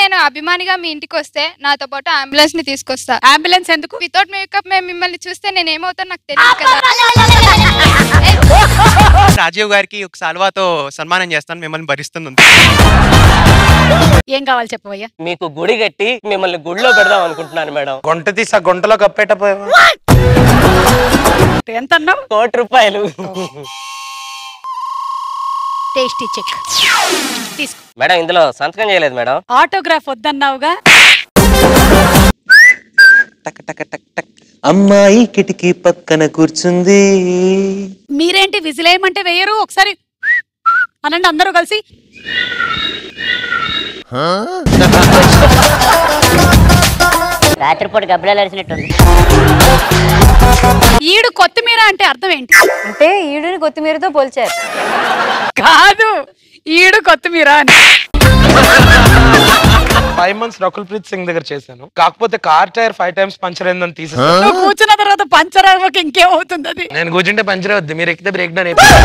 నేను అభిమానిగా మీ ఇంటికి వస్తే నాతో పాటు అంబులెన్స్ ని తీసుకొస్తా. అంబులెన్స్ ఎందుకు? వితౌట్ మేకప్ మేము మిమ్మల్ని చూస్తే నేను ఏమవుతాను నాకు తెలియదు కదా. రాజీవ్ గారికి ఒక సాల్వాతో సన్మానం చేస్తాను, మిమ్మల్ని భరిస్తుంది. ఏం కావాలి చెప్పవయ్యా? మీకు గుడి కట్టి మిమ్మల్ని గుడిలో పెడదాం అనుకుంటున్నాను మేడం. గొంట తీసి గుంటలో కప్పేటపోయావా? ఎంత అన్నావు? ₹1,00,00,000. టేస్టీ చెక్ తీసుకో మేడం. ఇందులో సంతకం చేయలేదు మేడం. ఆటోగ్రాఫ్ వద్దన్నావుగా. టక్ టక్ టక్ టక్. అమ్మాయి కిటికీ పక్కన కూర్చుంది. మీరేంటి విజిలేయమంటే వేయరు? ఒకసారి అనండి అందరూ కలిసి. రాత్రిపూట గబ్బిలాలు అరిచినట్టుంది. ఈడు కొత్తిమీర అంటే అర్థం ఏంటి? అంటే ఈడుని కొత్తిమీరతో పోల్చారు. కాదు, ఈడు కొత్తిమీర అని. 5 months రకుల్ ప్రీత్ సింగ్ దగ్గర చేశాను. కాకపోతే కార్ టైర్ 5 times పంచర్ అయిందని తీసేసాను. నువ్వు కూర్చున్న తర్వాత పంచర్ అవ్వక ఇంకేమవుతుంది? అది నేను కూర్చుంటే పంచర్ అవుద్ది, మీరు ఎక్కితే బ్రేక్ డౌన్ అయిపోయింది.